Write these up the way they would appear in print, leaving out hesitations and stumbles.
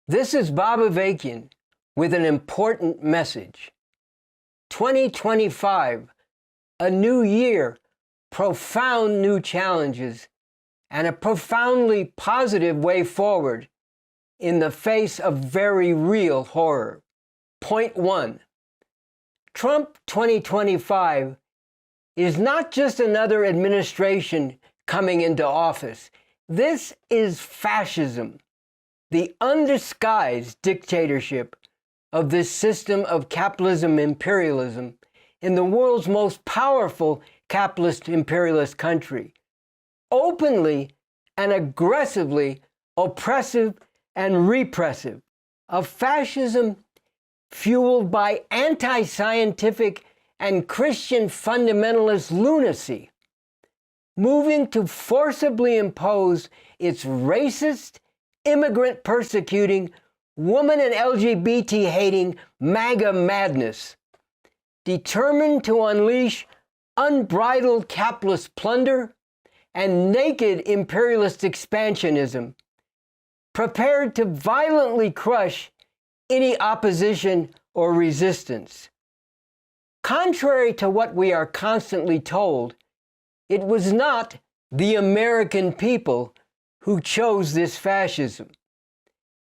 This is Bob Avakian with an important message. 2025, a new year, profound new challenges, and a profoundly positive way forward in the face of very real horror. Point 1. Trump 2025 is not just another administration coming into office. This is fascism, the undisguised dictatorship of this system of capitalism imperialism in the world's most powerful capitalist imperialist country, openly and aggressively oppressive and repressive, of fascism fueled by anti-scientific and Christian fundamentalist lunacy, moving to forcibly impose its racist, immigrant-persecuting, woman and LGBT-hating MAGA madness, determined to unleash unbridled capitalist plunder and naked imperialist expansionism, prepared to violently crush any opposition or resistance. Contrary to what we are constantly told, it was not the American people who chose this fascism.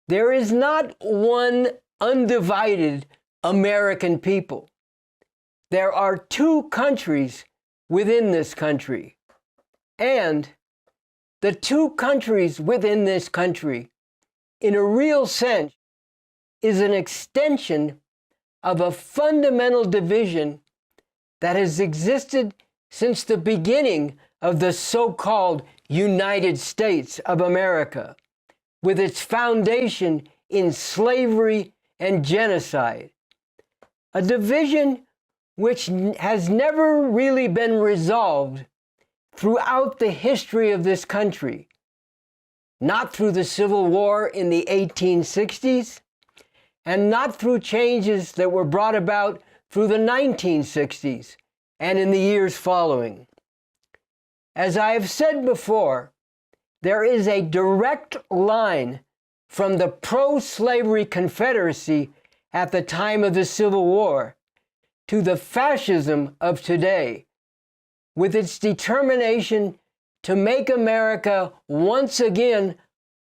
There is not one undivided American people. There are two countries within this country, and the two countries within this country, in a real sense, is an extension of a fundamental division that has existed since the beginning of the so-called United States of America, with its foundation in slavery and genocide. A division which has never really been resolved throughout the history of this country, not through the Civil War in the 1860s, and not through changes that were brought about through the 1960s and in the years following. As I have said before, there is a direct line from the pro-slavery Confederacy at the time of the Civil War to the fascism of today, with its determination to make America once again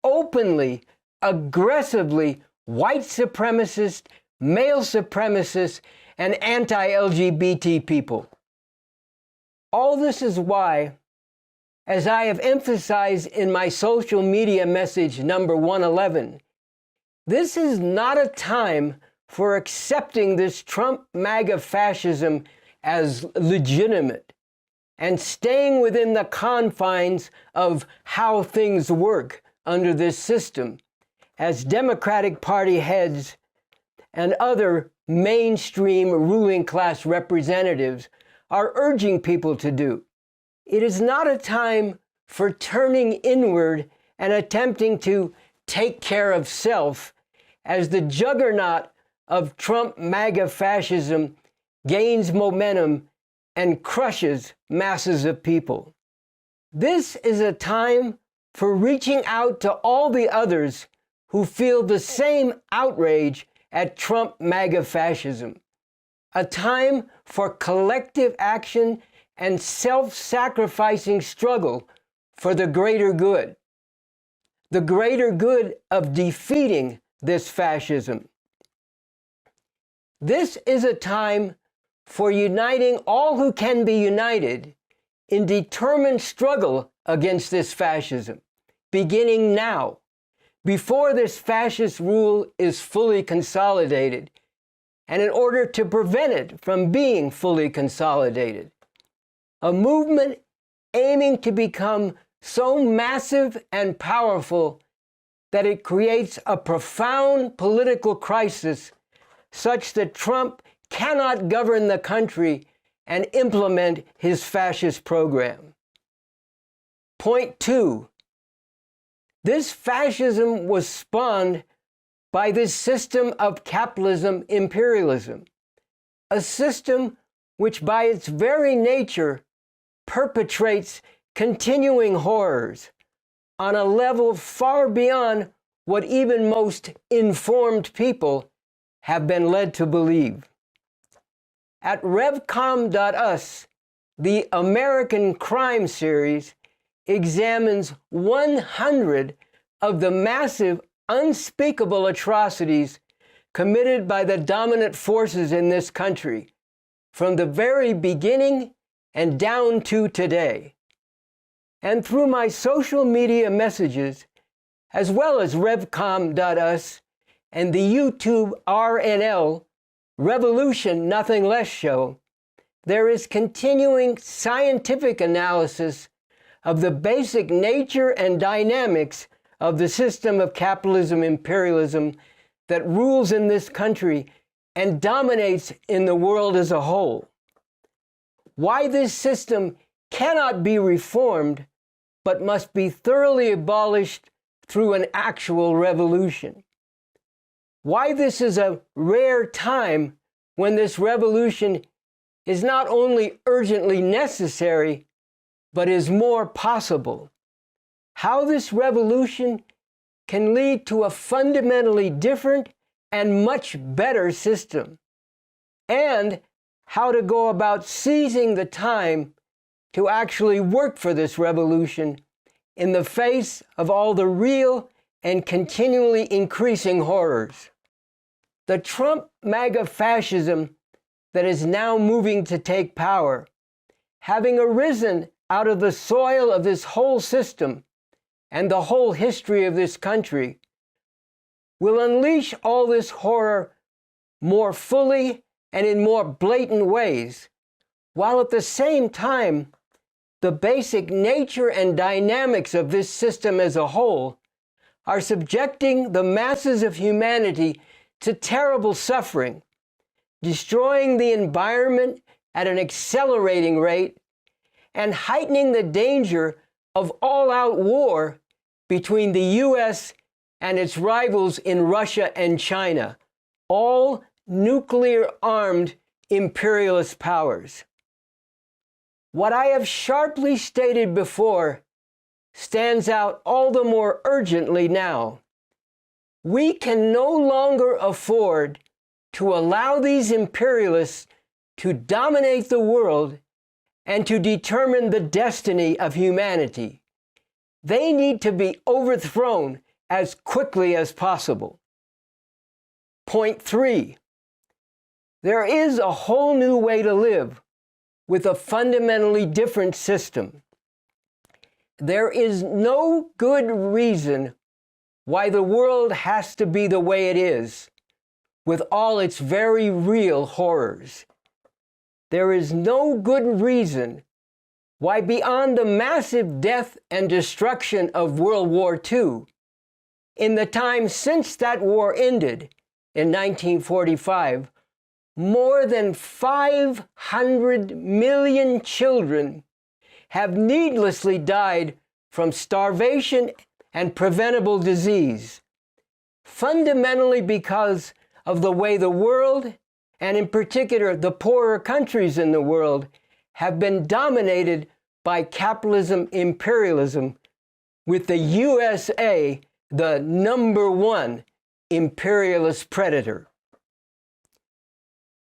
openly, aggressively white supremacist, male supremacist, and anti-LGBT people. All this is why, as I have emphasized in my social media message number 111, this is not a time for accepting this Trump MAGA fascism as legitimate and staying within the confines of how things work under this system, as Democratic Party heads and other mainstream ruling class representatives are urging people to do. It is not a time for turning inward and attempting to take care of self as the juggernaut of Trump MAGA fascism gains momentum and crushes masses of people. This is a time for reaching out to all the others who feel the same outrage at Trump MAGA fascism. A time for collective action and self-sacrificing struggle for the greater good of defeating this fascism. This is a time for uniting all who can be united in determined struggle against this fascism, beginning now, before this fascist rule is fully consolidated, and in order to prevent it from being fully consolidated. A movement aiming to become so massive and powerful that it creates a profound political crisis such that Trump cannot govern the country and implement his fascist program. Point 2. This fascism was spawned by this system of capitalism imperialism, a system which by its very nature perpetrates continuing horrors on a level far beyond what even most informed people have been led to believe. At revcom.us, the American Crime Series examines 100 of the massive, unspeakable atrocities committed by the dominant forces in this country, from the very beginning and down to today. And through my social media messages, as well as revcom.us and the YouTube RNL Revolution Nothing Less show, there is continuing scientific analysis of the basic nature and dynamics of the system of capitalism imperialism that rules in this country and dominates in the world as a whole. Why this system cannot be reformed, but must be thoroughly abolished through an actual revolution. Why this is a rare time when this revolution is not only urgently necessary, but is more possible. How this revolution can lead to a fundamentally different and much better system, and how to go about seizing the time to actually work for this revolution in the face of all the real and continually increasing horrors. The Trump MAGA fascism that is now moving to take power, having arisen out of the soil of this whole system and the whole history of this country, will unleash all this horror more fully and in more blatant ways, while at the same time, the basic nature and dynamics of this system as a whole are subjecting the masses of humanity to terrible suffering, destroying the environment at an accelerating rate, and heightening the danger of all-out war between the U.S. and its rivals in Russia and China, all nuclear-armed imperialist powers. What I have sharply stated before stands out all the more urgently now. We can no longer afford to allow these imperialists to dominate the world and to determine the destiny of humanity. They need to be overthrown as quickly as possible. Point 3. There is a whole new way to live with a fundamentally different system. There is no good reason why the world has to be the way it is, with all its very real horrors. There is no good reason why, beyond the massive death and destruction of World War II, in the time since that war ended in 1945, more than 500 million children have needlessly died from starvation and preventable disease, fundamentally because of the way the world, and in particular the poorer countries in the world, have been dominated by capitalism imperialism, with the USA the #1 imperialist predator.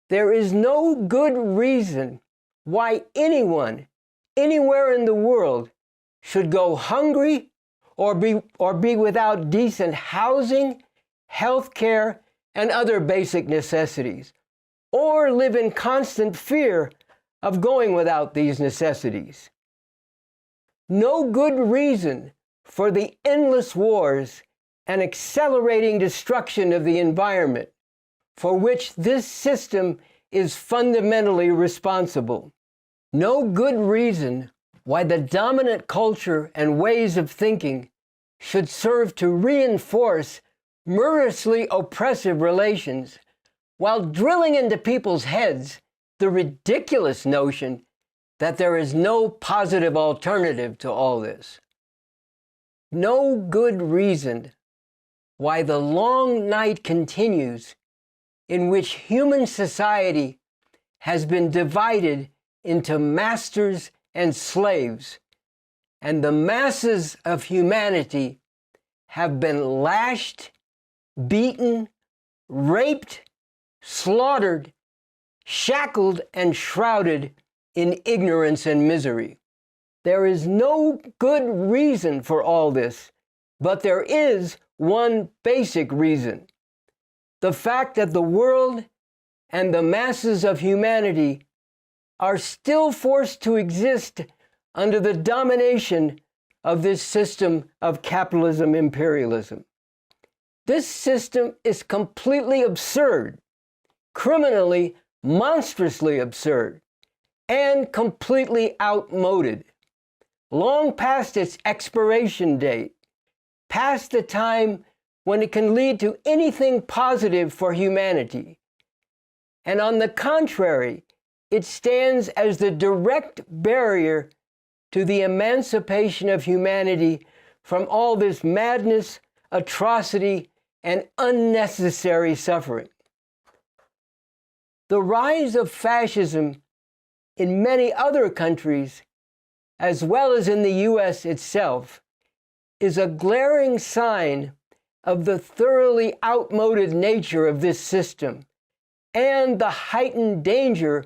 There is no good reason why anyone, anywhere in the world, should go hungry or be without decent housing, health care, and other basic necessities, or live in constant fear of going without these necessities. No good reason for the endless wars and accelerating destruction of the environment, for which this system is fundamentally responsible. No good reason why the dominant culture and ways of thinking should serve to reinforce murderously oppressive relations, while drilling into people's heads the ridiculous notion that there is no positive alternative to all this. No good reason why the long night continues in which human society has been divided into masters and slaves, and the masses of humanity have been lashed, beaten, raped, slaughtered, shackled, and shrouded in ignorance and misery. There is no good reason for all this, but there is one basic reason: the fact that the world and the masses of humanity are still forced to exist under the domination of this system of capitalism imperialism. This system is completely absurd, criminally, monstrously absurd, and completely outmoded, long past its expiration date, past the time when it can lead to anything positive for humanity. And on the contrary, it stands as the direct barrier to the emancipation of humanity from all this madness, atrocity, and unnecessary suffering. The rise of fascism in many other countries, as well as in the US itself, is a glaring sign of the thoroughly outmoded nature of this system and the heightened danger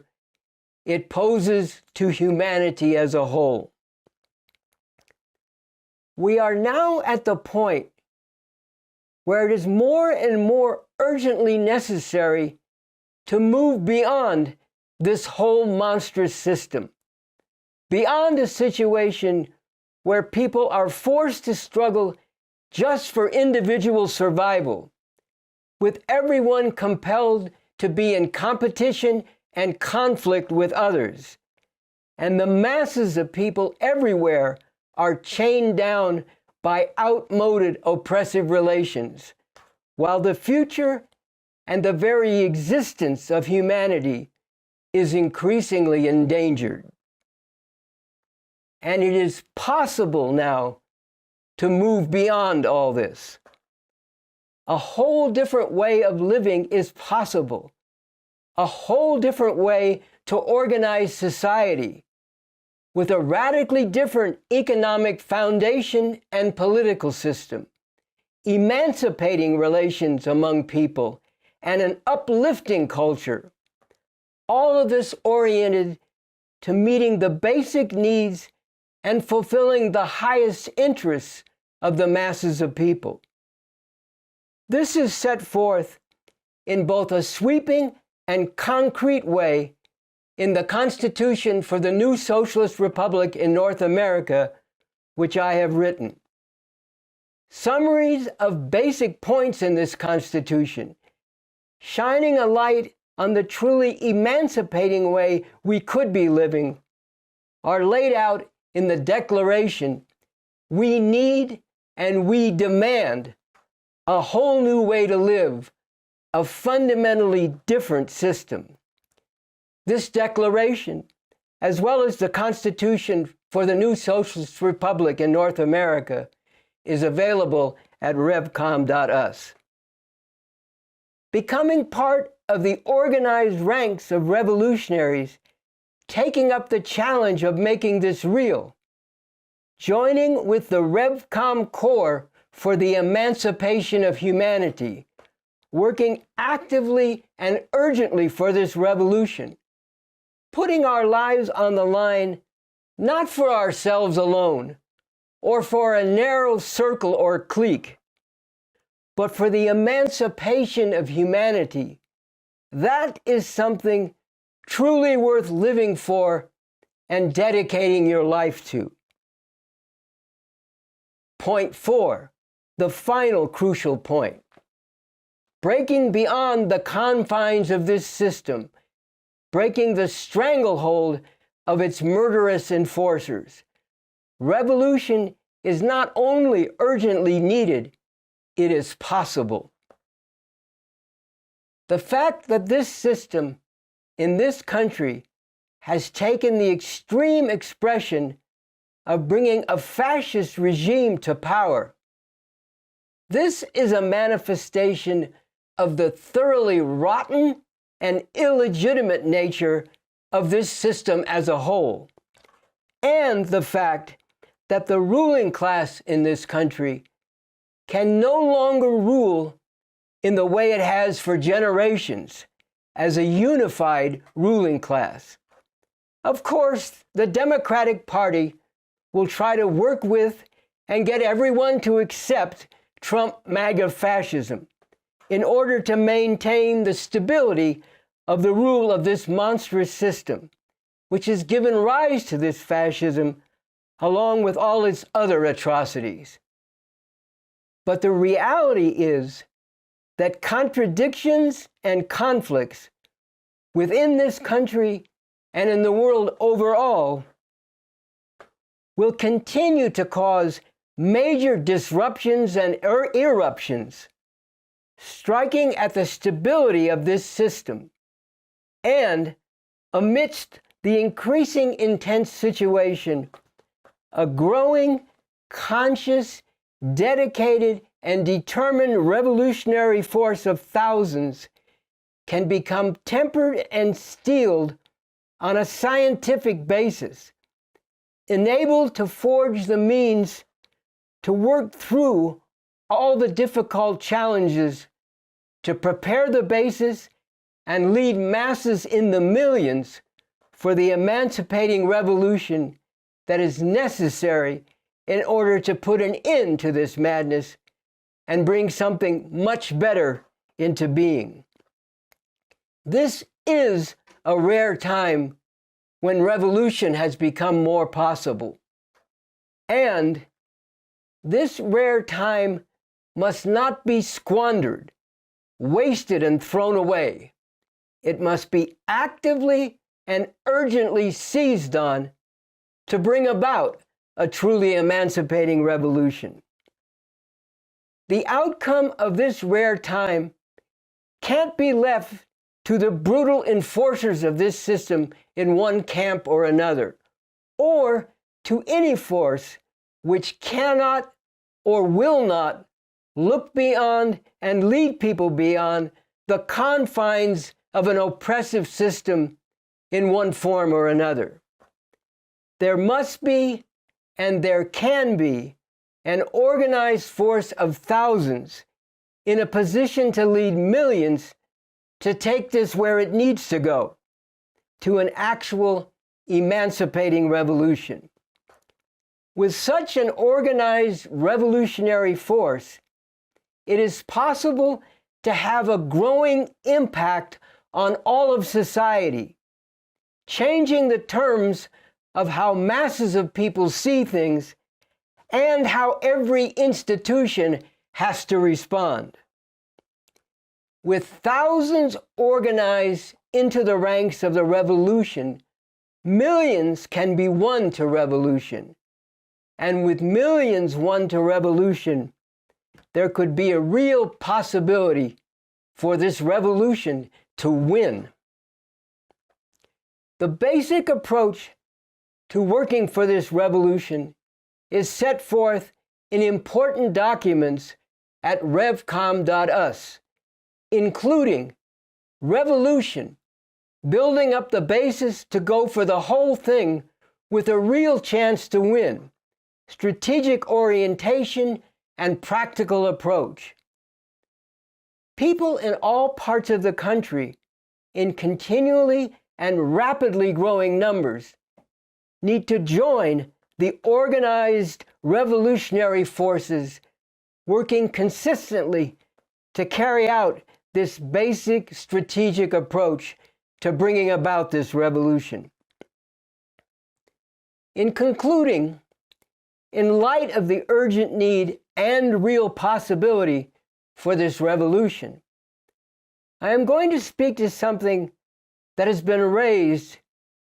it poses to humanity as a whole. We are now at the point where it is more and more urgently necessary to move beyond this whole monstrous system, beyond a situation where people are forced to struggle just for individual survival, with everyone compelled to be in competition and conflict with others, and the masses of people everywhere are chained down by outmoded oppressive relations, while the future and the very existence of humanity is increasingly endangered. And it is possible now to move beyond all this. A whole different way of living is possible. A whole different way to organize society, with a radically different economic foundation and political system, emancipating relations among people, and an uplifting culture. All of this oriented to meeting the basic needs and fulfilling the highest interests of the masses of people. This is set forth in both a sweeping and concrete way in the Constitution for the New Socialist Republic in North America, which I have written. Summaries of basic points in this Constitution, shining a light on the truly emancipating way we could be living, are laid out in the Declaration. We need and we demand a whole new way to live, a fundamentally different system. This declaration, as well as the Constitution for the New Socialist Republic in North America, is available at revcom.us. Becoming part of the organized ranks of revolutionaries, taking up the challenge of making this real, joining with the RevCom Corps for the emancipation of humanity, working actively and urgently for this revolution, putting our lives on the line not for ourselves alone or for a narrow circle or clique, but for the emancipation of humanity. That is something truly worth living for and dedicating your life to. Point 4, the final crucial point. Breaking beyond the confines of this system, breaking the stranglehold of its murderous enforcers. Revolution is not only urgently needed, it is possible. The fact that this system in this country has taken the extreme expression of bringing a fascist regime to power, this is a manifestation of the thoroughly rotten and illegitimate nature of this system as a whole, and the fact that the ruling class in this country can no longer rule in the way it has for generations as a unified ruling class. Of course, the Democratic Party will try to work with and get everyone to accept Trump MAGA fascism in order to maintain the stability of the rule of this monstrous system, which has given rise to this fascism along with all its other atrocities. But the reality is that contradictions and conflicts within this country and in the world overall will continue to cause major disruptions and eruptions, striking at the stability of this system. And amidst the increasing intense situation, a growing, conscious, dedicated, and determined revolutionary force of thousands can become tempered and steeled on a scientific basis, enabled to forge the means to work through all the difficult challenges, to prepare the basis and lead masses in the millions for the emancipating revolution that is necessary in order to put an end to this madness and bring something much better into being. This is a rare time when revolution has become more possible. And this rare time must not be squandered, wasted, and thrown away. It must be actively and urgently seized on to bring about a truly emancipating revolution. The outcome of this rare time can't be left to the brutal enforcers of this system in one camp or another, or to any force which cannot or will not look beyond and lead people beyond the confines of an oppressive system in one form or another. There must be, and there can be, an organized force of thousands in a position to lead millions to take this where it needs to go, to an actual emancipating revolution. With such an organized revolutionary force, it is possible to have a growing impact on all of society, changing the terms of how masses of people see things and how every institution has to respond. With thousands organized into the ranks of the revolution, millions can be won to revolution. And with millions won to revolution, there could be a real possibility for this revolution to win. The basic approach to working for this revolution is set forth in important documents at revcom.us, including revolution, building up the basis to go for the whole thing with a real chance to win, strategic orientation, and practical approach. People in all parts of the country, in continually and rapidly growing numbers, need to join the organized revolutionary forces working consistently to carry out this basic strategic approach to bringing about this revolution. In concluding, in light of the urgent need and real possibility for this revolution, I am going to speak to something that has been raised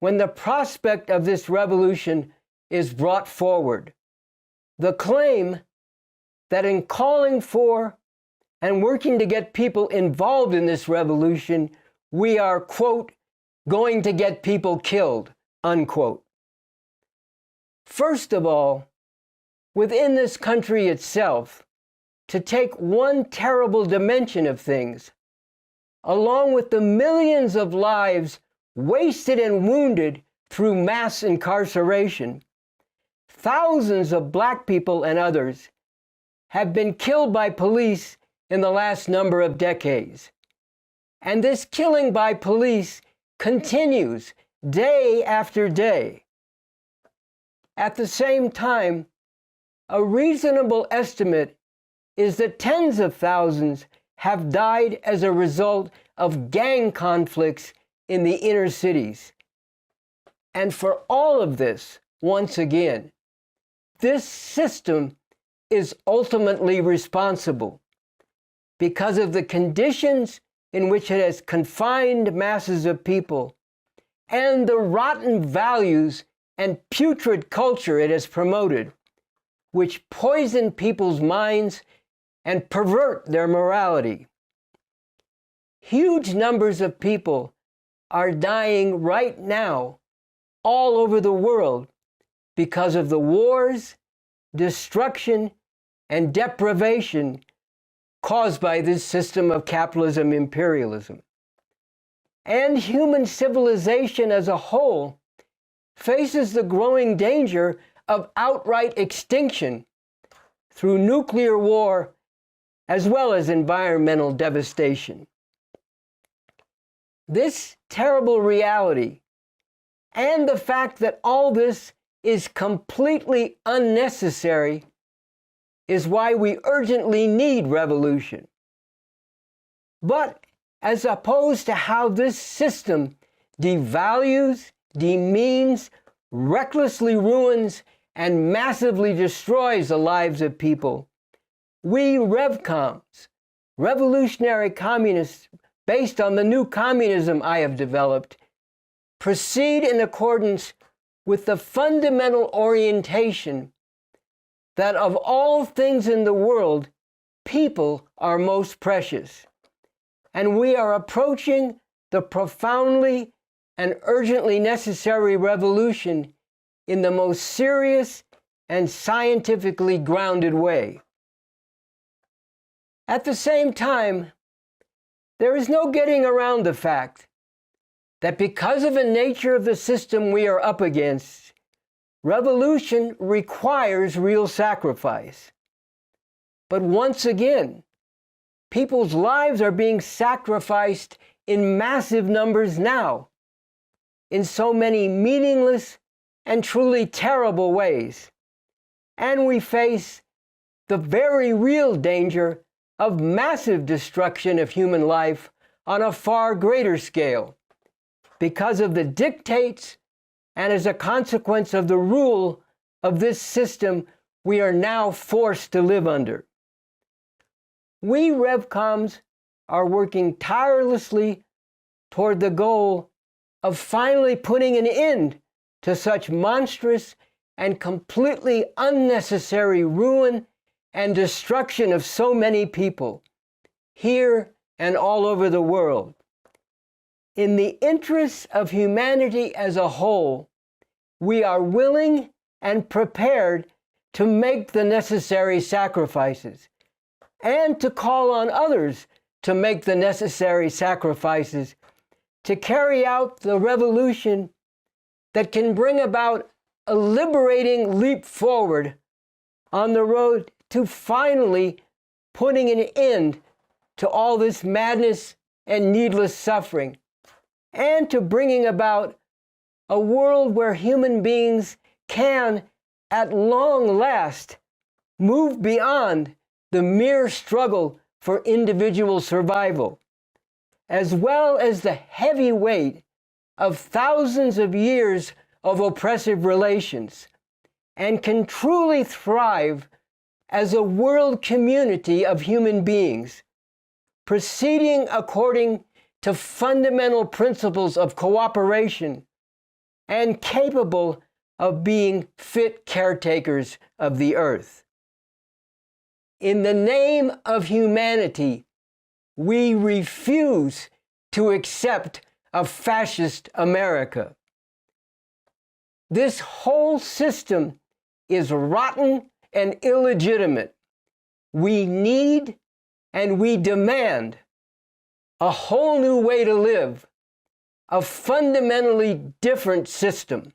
when the prospect of this revolution is brought forward. The claim that in calling for and working to get people involved in this revolution, we are, quote, going to get people killed, unquote. First of all, within this country itself, to take one terrible dimension of things, along with the millions of lives wasted and wounded through mass incarceration, thousands of Black people and others have been killed by police in the last number of decades. And this killing by police continues day after day. At the same time, a reasonable estimate is that tens of thousands have died as a result of gang conflicts in the inner cities. And for all of this, once again, this system is ultimately responsible because of the conditions in which it has confined masses of people and the rotten values and putrid culture it has promoted, which poison people's minds and pervert their morality. Huge numbers of people are dying right now all over the world because of the wars, destruction, and deprivation caused by this system of capitalism imperialism. And human civilization as a whole faces the growing danger of outright extinction through nuclear war as well as environmental devastation. This terrible reality and the fact that all this is completely unnecessary is why we urgently need revolution. But as opposed to how this system devalues, demeans, recklessly ruins, and massively destroys the lives of people, we RevComs, revolutionary communists based on the new communism I have developed, proceed in accordance with the fundamental orientation that of all things in the world, people are most precious. And we are approaching the profoundly and urgently necessary revolution in the most serious and scientifically grounded way. At the same time, there is no getting around the fact that because of the nature of the system we are up against, revolution requires real sacrifice. But once again, people's lives are being sacrificed in massive numbers now, in so many meaningless and truly terrible ways. And we face the very real danger of massive destruction of human life on a far greater scale because of the dictates and as a consequence of the rule of this system we are now forced to live under. We RevComs are working tirelessly toward the goal of finally putting an end to such monstrous and completely unnecessary ruin and destruction of so many people, here and all over the world. In the interests of humanity as a whole, we are willing and prepared to make the necessary sacrifices and to call on others to make the necessary sacrifices to carry out the revolution that can bring about a liberating leap forward on the road to finally putting an end to all this madness and needless suffering, and to bringing about a world where human beings can, at long last, move beyond the mere struggle for individual survival, as well as the heavy weight of thousands of years of oppressive relations, and can truly thrive as a world community of human beings, proceeding according to fundamental principles of cooperation and capable of being fit caretakers of the earth. In the name of humanity, we refuse to accept a fascist America. This whole system is rotten and illegitimate. We need and we demand a whole new way to live, a fundamentally different system.